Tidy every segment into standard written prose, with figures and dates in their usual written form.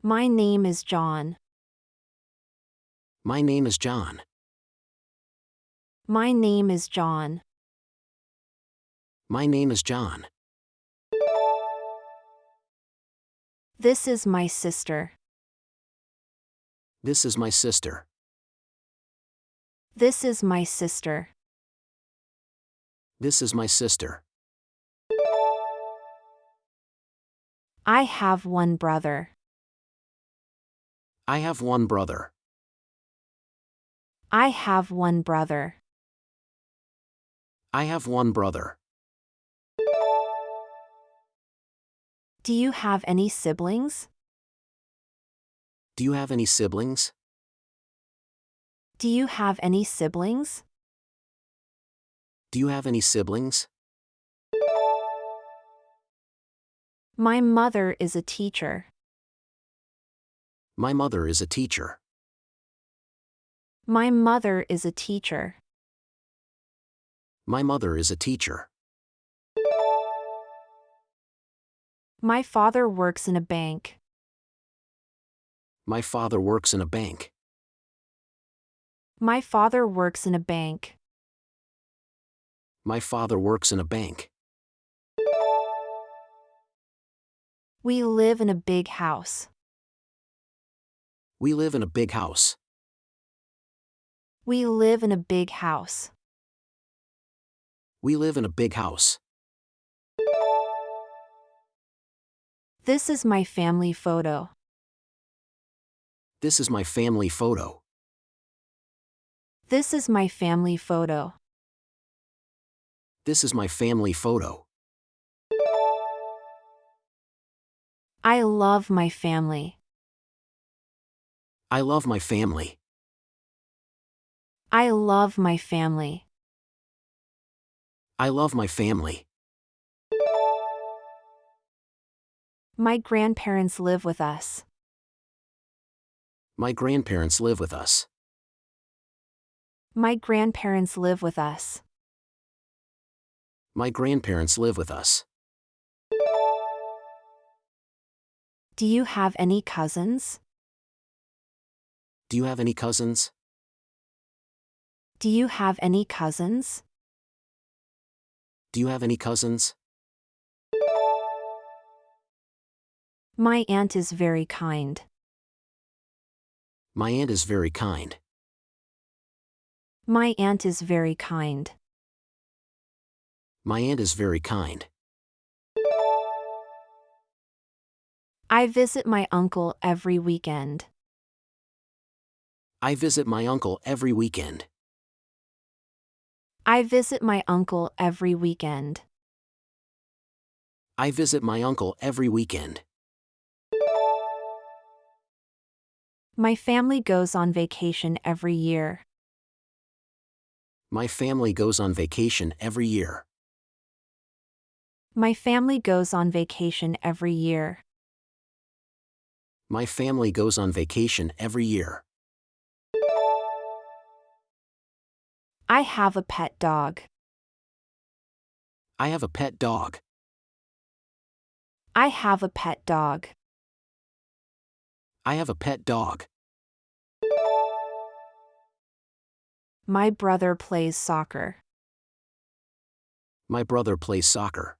My name is John. My name is John. My name is John. My name is John. This is my sister. This is my sister. This is my sister. This is my sister. I have one brother. I have one brother. I have one brother. I have one brother. Do you have any siblings? Do you have any siblings? Do you have any siblings? Do you have any siblings? My mother is a teacher. My mother is a teacher. My mother is a teacher. My mother is a teacher. My father works in a bank. My father works in a bank. My father works in a bank. My father works in a bank. We live in a big house. We live in a big house. We live in a big house. We live in a big house. This is my family photo. This is my family photo. This is my family photo. This is my family photo. I love my family. I love my family. I love my family. I love my family. My grandparents live with us. My grandparents live with us. My grandparents live with us. My grandparents live with us. Do you have any cousins? Do you have any cousins? Do you have any cousins? Do you have any cousins? My aunt is very kind. My aunt is very kind. My aunt is very kind. My aunt is very kind. I visit my uncle every weekend. I visit my uncle every weekend. I visit my uncle every weekend. I visit my uncle every weekend. My family goes on vacation every year. My family goes on vacation every year. My family goes on vacation every year. My family goes on vacation every year. I have a pet dog. I have a pet dog. I have a pet dog. I have a pet dog. My brother plays soccer. My brother plays soccer.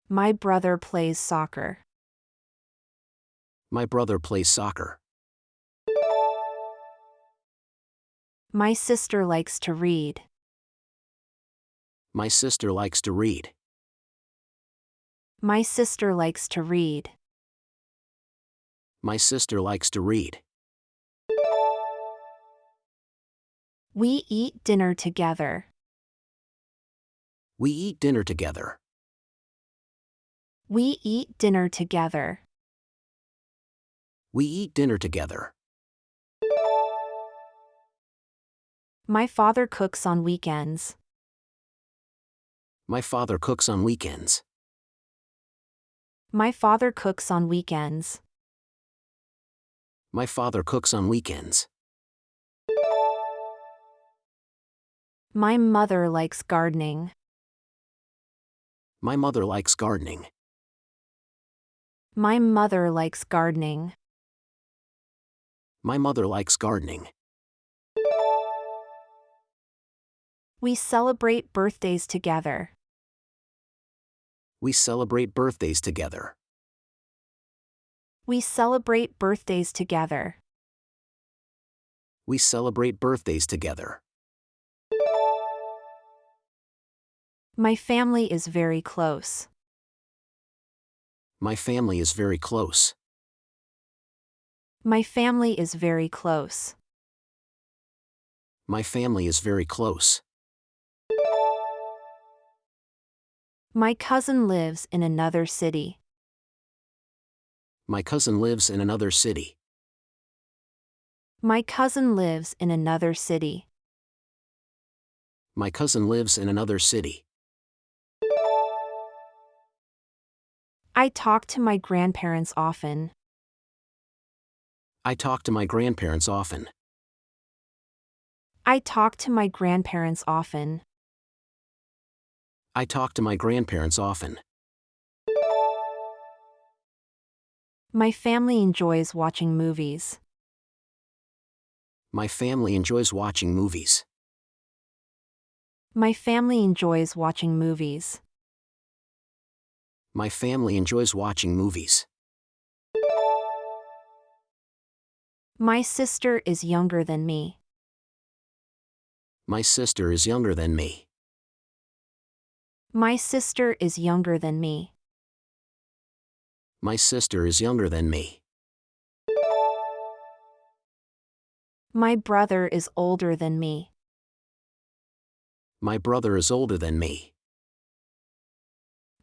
My brother plays soccer. My brother plays soccer. My sister likes to read. My sister likes to read. My sister likes to read. My sister likes to read. We eat dinner together. We eat dinner together. We eat dinner together. We eat dinner together. My father cooks on weekends. My father cooks on weekends. My father cooks on weekends. My father cooks on weekends. My mother likes gardening. My mother likes gardening. My mother likes gardening. My mother likes gardening. We celebrate birthdays together. We celebrate birthdays together. We celebrate birthdays together. We celebrate birthdays together. My family is very close. My family is very close. My family is very close. My family is very close. My cousin lives in another city. My cousin lives in another city. My cousin lives in another city. My cousin lives in another city. I talk to my grandparents often. I talk to my grandparents often. I talk to my grandparents often. I talk to my grandparents often. My family enjoys watching movies. My family enjoys watching movies. My family enjoys watching movies. My family enjoys watching movies. My sister is younger than me. My sister is younger than me. My sister is younger than me. My sister is younger than me. My brother is older than me. My brother is older than me.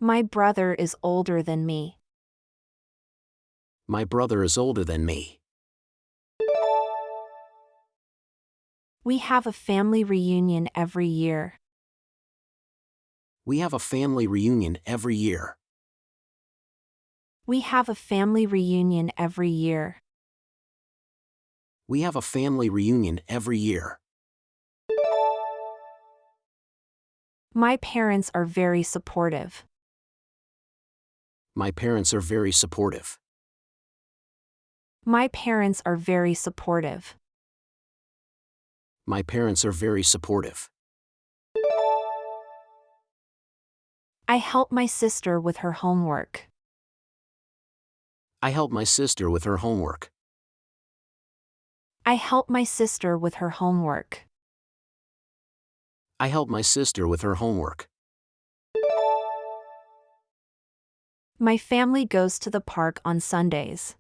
My brother is older than me. My brother is older than me. We have a family reunion every year. We have a family reunion every year. We have a family reunion every year. We have a family reunion every year. My parents are very supportive. My parents are very supportive. My parents are very supportive. My parents are very supportive. I help my sister with her homework. I help my sister with her homework. I help my sister with her homework. I help my sister with her homework. My family goes to the park on Sundays.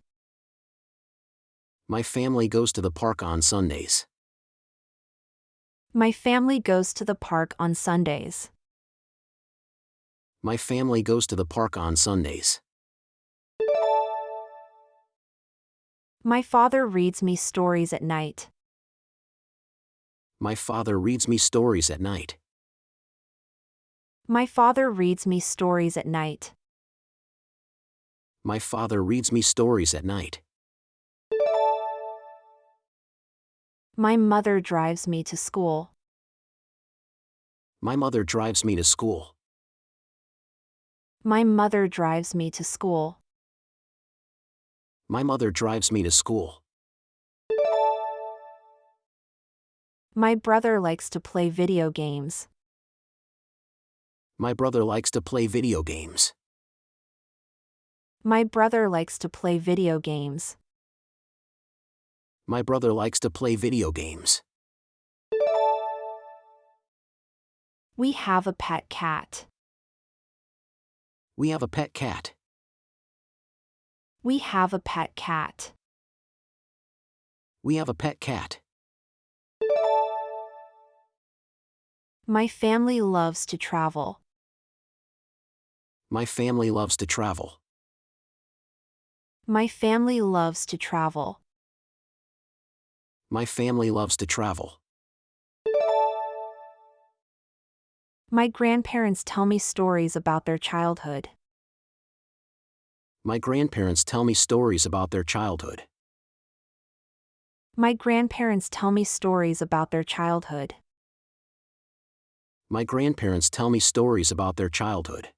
My family goes to the park on Sundays. My family goes to the park on Sundays. My family goes to the park on Sundays. My father reads me stories at night. My father reads me stories at night. My father reads me stories at night. My father reads me stories at night. My mother drives me to school. My mother drives me to school. My mother drives me to school. My mother drives me to school. My brother likes to play video games. My brother likes to play video games. My brother likes to play video games. My brother likes to play video games. We have a pet cat. We have a pet cat. We have a pet cat. We have a pet cat. My family loves to travel. My family loves to travel. My family loves to travel. My family loves to travel. My grandparents tell me stories about their childhood. My grandparents tell me stories about their childhood. My grandparents tell me stories about their childhood. My grandparents tell me stories about their childhood.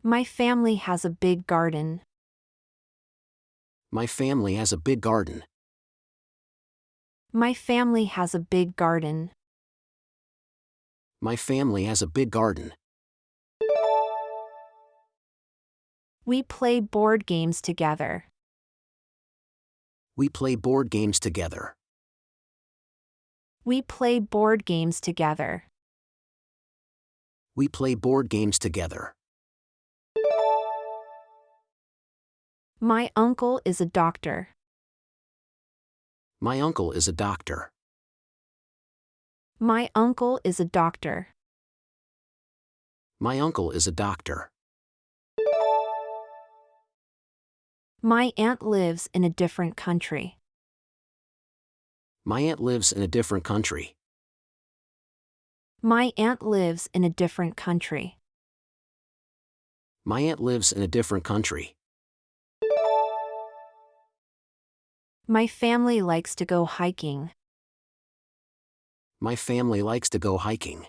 My family has a big garden. My family has a big garden. My family has a big garden. My family has a big garden. We play board games together. We play board games together. We play board games together. We play board games together. My uncle is a doctor. My uncle is a doctor. My uncle is a doctor. My uncle is a doctor. My aunt lives in a different country. My aunt lives in a different country. My aunt lives in a different country. My aunt lives in a different country. My family likes to go hiking. My family likes to go hiking.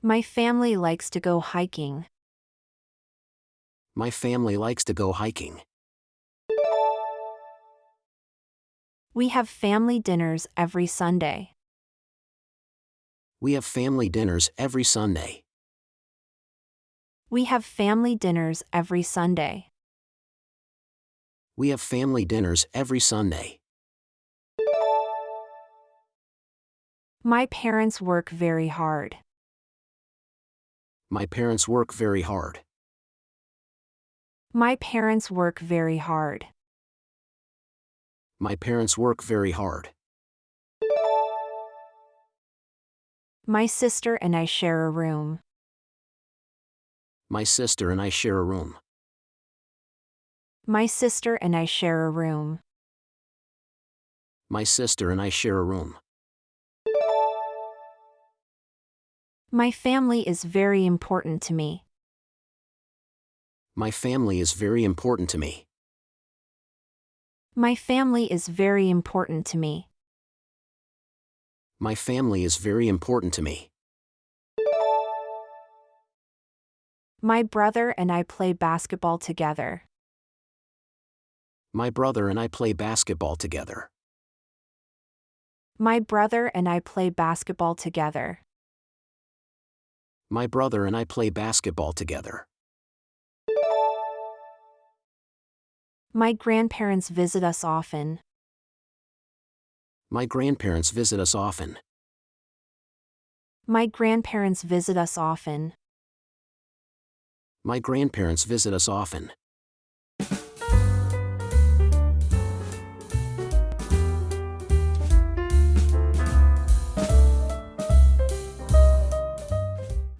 My family likes to go hiking. My family likes to go hiking. We have family dinners every Sunday. We have family dinners every Sunday. We have family dinners every Sunday. We have family dinners every Sunday. My parents work very hard. My parents work very hard. My parents work very hard. My parents work very hard. My sister and I share a room. My sister and I share a room. My sister and I share a room. My sister and I share a room. My family is very important to me. My family is very important to me. My family is very important to me. My family is very important to me. My brother and I play basketball together. My brother and I play basketball together. My brother and I play basketball together. My brother and I play basketball together. My grandparents visit us often. My grandparents visit us often. My grandparents visit us often. My grandparents visit us often.